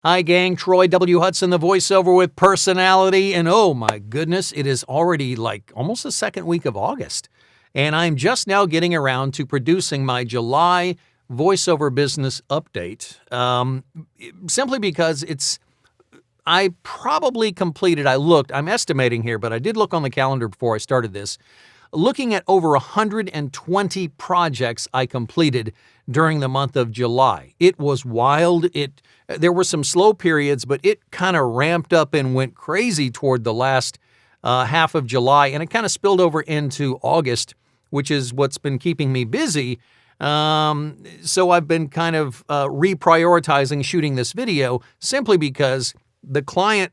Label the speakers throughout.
Speaker 1: Hi gang, Troy W. Hudson, the voiceover with personality, and oh my goodness, it is already like almost the second week of August, and I'm just now getting around to producing my July voiceover business update, simply because I probably completed, I'm estimating here, but I did look on the calendar before I started this, looking at over 120 projects I completed during the month of July. It was wild. There were some slow periods, but it kind of ramped up and went crazy toward the last half of July, and it kind of spilled over into August, which is what's been keeping me busy. So I've been kind of reprioritizing shooting this video simply because the client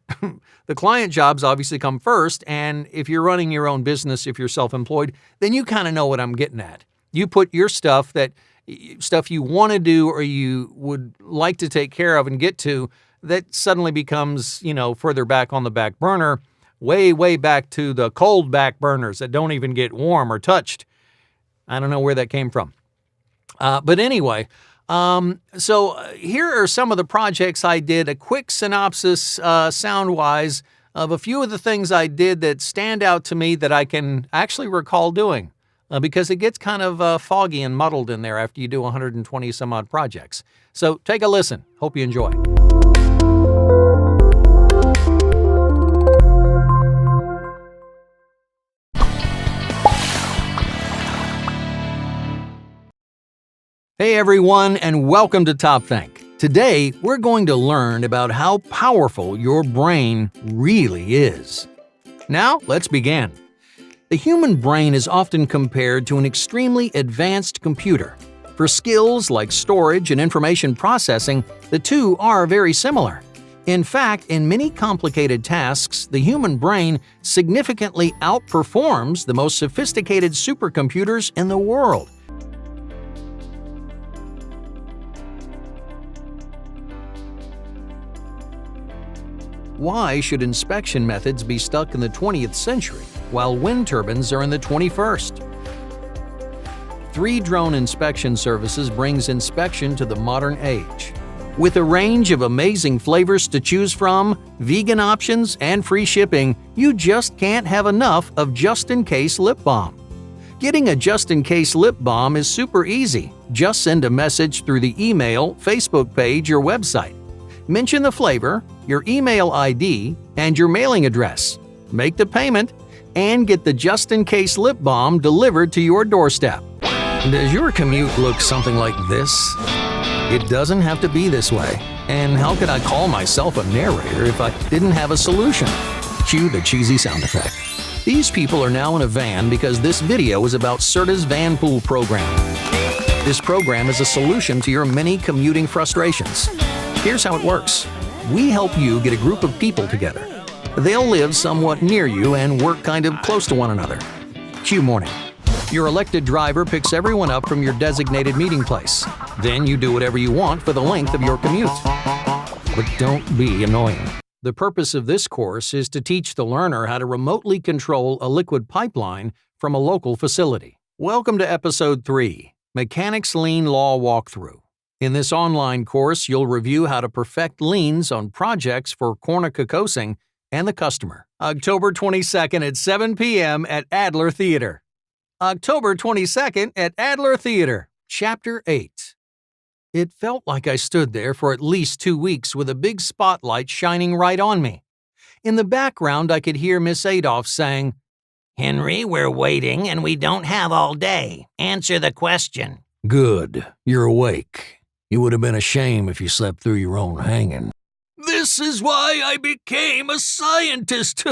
Speaker 1: jobs obviously come first, and if you're running your own business, if you're self-employed, then you kind of know what I'm getting at. You put your stuff you want to do or you would like to take care of and get to, that suddenly becomes, further back on the back burner, way back to the cold back burners that don't even get warm or touched. I don't know where that came from. But anyway, so here are some of the projects I did, a quick synopsis sound-wise of a few of the things I did that stand out to me that I can actually recall doing, because it gets kind of foggy and muddled in there after you do 120 some odd projects. So take a listen. Hope you enjoy. Hey everyone, and welcome to Top Think. Today, we're going to learn about how powerful your brain really is. Now, let's begin. The human brain is often compared to an extremely advanced computer. For skills like storage and information processing, the two are very similar. In fact, in many complicated tasks, the human brain significantly outperforms the most sophisticated supercomputers in the world. Why should inspection methods be stuck in the 20th century while wind turbines are in the 21st? 3 Drone Inspection Services brings inspection to the modern age. With a range of amazing flavors to choose from, vegan options, and free shipping, you just can't have enough of just-in-case lip balm. Getting a just-in-case lip balm is super easy. Just send a message through the email, Facebook page, or website. Mention the flavor, your email ID, and your mailing address. Make the payment, and get the just-in-case lip balm delivered to your doorstep. Does your commute look something like this? It doesn't have to be this way. And how could I call myself a narrator if I didn't have a solution? Cue the cheesy sound effect. These people are now in a van because this video is about CERTA's Van Pool program. This program is a solution to your many commuting frustrations. Here's how it works. We help you get a group of people together. They'll live somewhat near you and work kind of close to one another. Cue morning. Your elected driver picks everyone up from your designated meeting place. Then you do whatever you want for the length of your commute. But don't be annoying. The purpose of this course is to teach the learner how to remotely control a liquid pipeline from a local facility. Welcome to Episode 3, Mechanics Lien Law Walkthrough. In this online course, you'll review how to perfect liens on projects for cornucoping and the customer. October 22nd at 7 p.m. at Adler Theater. October 22nd at Adler Theater, Chapter 8. It felt like I stood there for at least 2 weeks with a big spotlight shining right on me. In the background, I could hear Miss Adolph saying,
Speaker 2: "Henry, we're waiting and we don't have all day. Answer the question."
Speaker 3: "Good. You're awake. You would have been a shame if you slept through your own hanging."
Speaker 4: "This is why I became a scientist.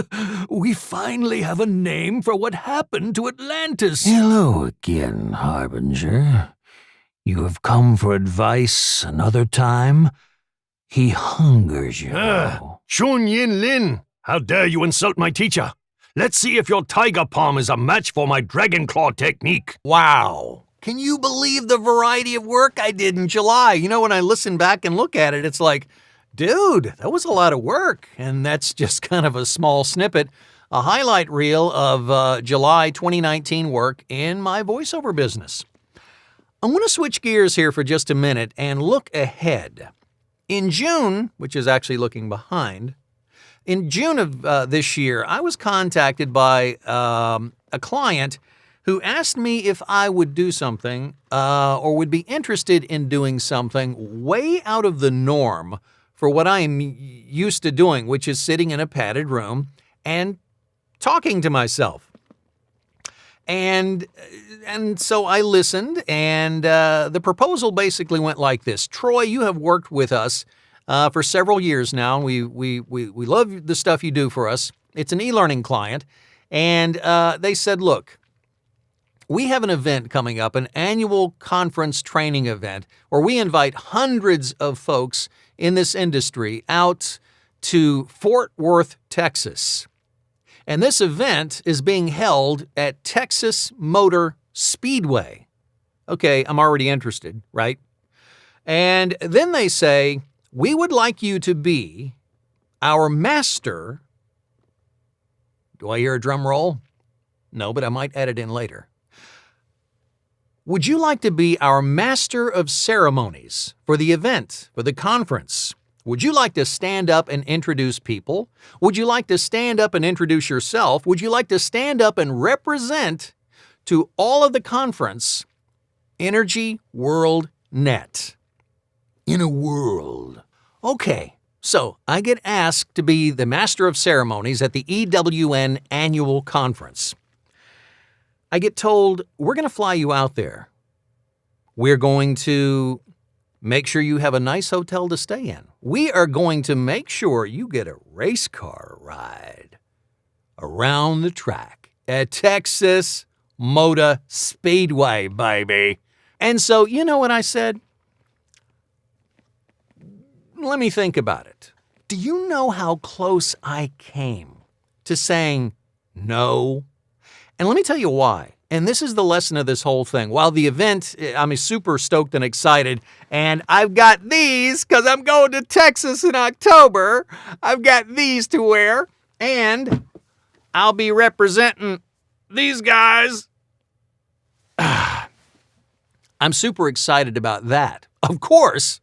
Speaker 4: We finally have a name for what happened to Atlantis."
Speaker 3: "Hello again, Harbinger. You have come for advice another time? He hungers you."
Speaker 4: Shun Yin Lin, how dare you insult my teacher? Let's see if your tiger palm is a match for my dragon claw technique.
Speaker 1: Wow. Can you believe the variety of work I did in July? When I listen back and look at it, it's like, dude, that was a lot of work. And that's just kind of a small snippet, a highlight reel of July 2019 work in my voiceover business. I'm going to switch gears here for just a minute and look ahead. In June, which is actually looking behind, in June of this year, I was contacted by a client who asked me if I would do something or would be interested in doing something way out of the norm for what I am used to doing, which is sitting in a padded room and talking to myself. And so I listened, and the proposal basically went like this. Troy, you have worked with us for several years now. We love the stuff you do for us. It's an e-learning client. And they said, look, we have an event coming up, an annual conference training event, where we invite hundreds of folks in this industry out to Fort Worth, Texas. And this event is being held at Texas Motor Speedway. Okay, I'm already interested, right? And then they say, we would like you to be our master. Do I hear a drum roll? No, but I might add it in later. Would you like to be our master of ceremonies for the event, for the conference? Would you like to stand up and introduce people? Would you like to stand up and introduce yourself? Would you like to stand up and represent to all of the conference Energy World Net? In a world. Okay, so I get asked to be the master of ceremonies at the EWN annual conference. I get told, we're going to fly you out there. We're going to make sure you have a nice hotel to stay in. We are going to make sure you get a race car ride around the track at Texas Motor Speedway, baby. And so, you know what I said? Let me think about it. Do you know how close I came to saying no? And let me tell you why. And this is the lesson of this whole thing. While the event, I'm super stoked and excited, and I've got these because I'm going to Texas in October. I've got these to wear, and I'll be representing these guys. I'm super excited about that. Of course.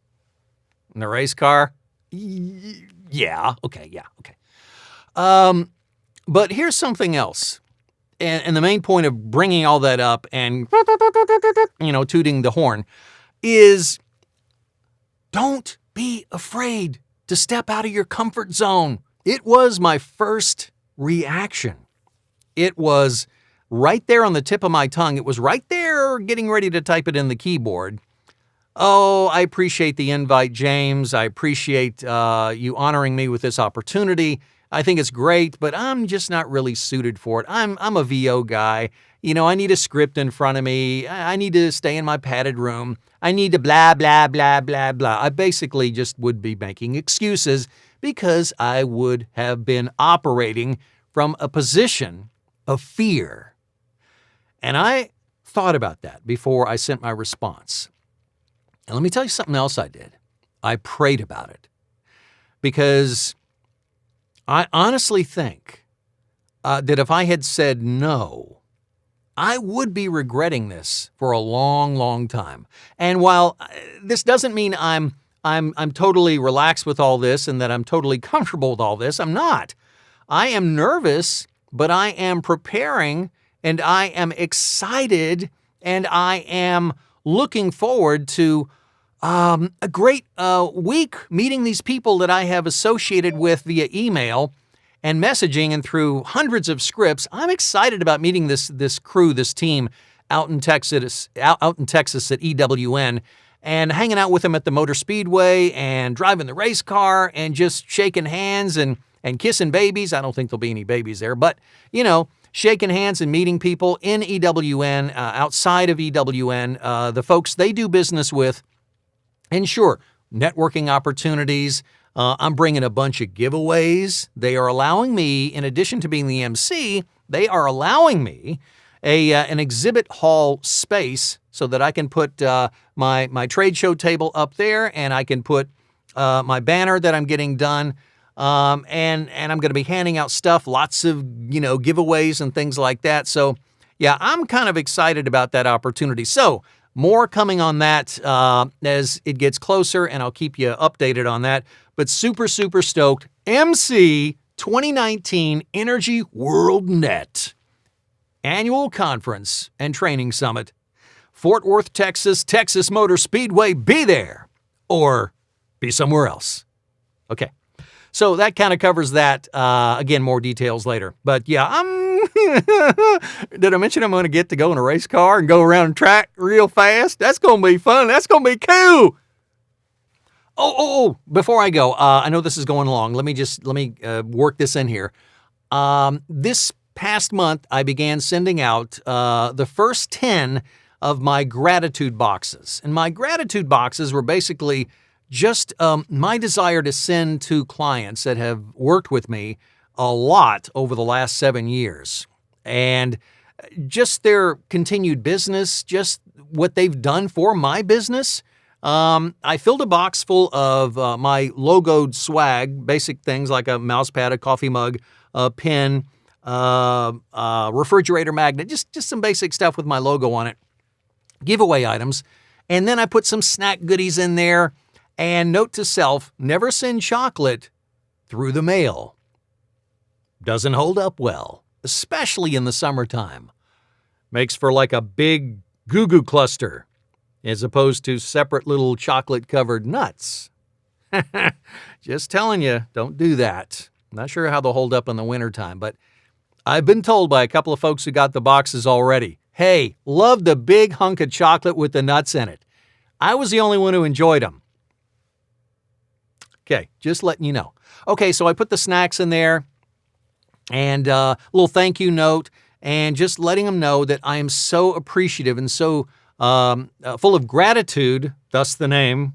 Speaker 1: In the race car? Yeah. Okay. But here's something else. And the main point of bringing all that up and, tooting the horn is don't be afraid to step out of your comfort zone. It was my first reaction. It was right there on the tip of my tongue. It was right there getting ready to type it in the keyboard. Oh, I appreciate the invite, James. I appreciate you honoring me with this opportunity. I think it's great, but I'm just not really suited for it. I'm a VO guy. I need a script in front of me. I need to stay in my padded room. I need to blah, blah, blah, blah, blah. I basically just would be making excuses because I would have been operating from a position of fear. And I thought about that before I sent my response. And let me tell you something else I did. I prayed about it because I honestly think that if I had said no, I would be regretting this for a long, long time. And while this doesn't mean I'm totally relaxed with all this and that I'm totally comfortable with all this, I'm not. I am nervous, but I am preparing and I am excited and I am looking forward to a great week meeting these people that I have associated with via email and messaging and through hundreds of scripts. I'm excited about meeting this crew, this team out in Texas at EWN and hanging out with them at the Motor Speedway and driving the race car and just shaking hands and kissing babies. I don't think there'll be any babies there, but shaking hands and meeting people in EWN, outside of EWN, the folks they do business with. And sure, networking opportunities. I'm bringing a bunch of giveaways. They are allowing me, in addition to being the MC, they are allowing me an exhibit hall space so that I can put my trade show table up there and I can put my banner that I'm getting done. And I'm going to be handing out stuff, lots of, giveaways and things like that. So, yeah, I'm kind of excited about that opportunity. So, more coming on that as it gets closer, and I'll keep you updated on that. But super, super stoked. MC 2019 Energy World Net Annual Conference and Training Summit. Fort Worth, Texas, Texas Motor Speedway. Be there or be somewhere else. Okay. So that kind of covers that. Again, more details later. But yeah, did I mention I'm going to get to go in a race car and go around the track real fast? That's going to be fun. That's going to be cool. Oh, before I go, I know this is going long. Let me work this in here. This past month, I began sending out the first 10 of my gratitude boxes. And my gratitude boxes were basically just my desire to send to clients that have worked with me a lot over the last 7 years. And just their continued business, just what they've done for my business. I filled a box full of my logoed swag, basic things like a mouse pad, a coffee mug, a pen, refrigerator magnet, just some basic stuff with my logo on it, giveaway items. And then I put some snack goodies in there. And note to self, never send chocolate through the mail. Doesn't hold up well, especially in the summertime. Makes for like a big goo-goo cluster, as opposed to separate little chocolate-covered nuts. Just telling you, don't do that. Not sure how they'll hold up in the wintertime, but I've been told by a couple of folks who got the boxes already, hey, love the big hunk of chocolate with the nuts in it. I was the only one who enjoyed them. Okay, just letting you know. Okay, so I put the snacks in there and a little thank you note and just letting them know that I am so appreciative and so full of gratitude, thus the name,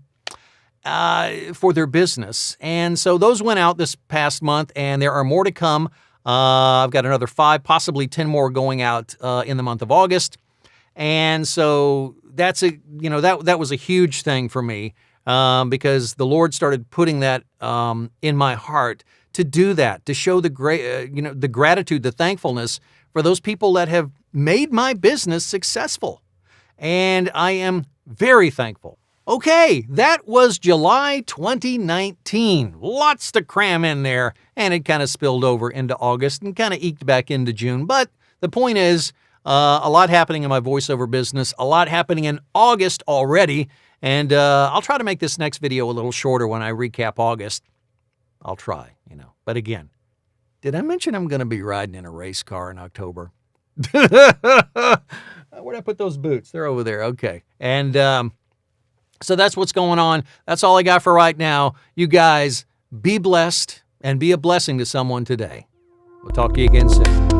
Speaker 1: for their business. And so those went out this past month, and there are more to come. I've got another 5, possibly 10 more going out in the month of August. And so that's that was a huge thing for me. Because the Lord started putting that in my heart to do that, to show the the gratitude, the thankfulness for those people that have made my business successful. And I am very thankful. Okay, that was July 2019. Lots to cram in there, and it kind of spilled over into August and kind of eked back into June. But the point is, a lot happening in my voiceover business, a lot happening in August already. And I'll try to make this next video a little shorter when I recap August. I'll try, But again, did I mention I'm going to be riding in a race car in October? Where'd I put those boots? They're over there. Okay. And so that's what's going on. That's all I got for right now. You guys, be blessed and be a blessing to someone today. We'll talk to you again soon.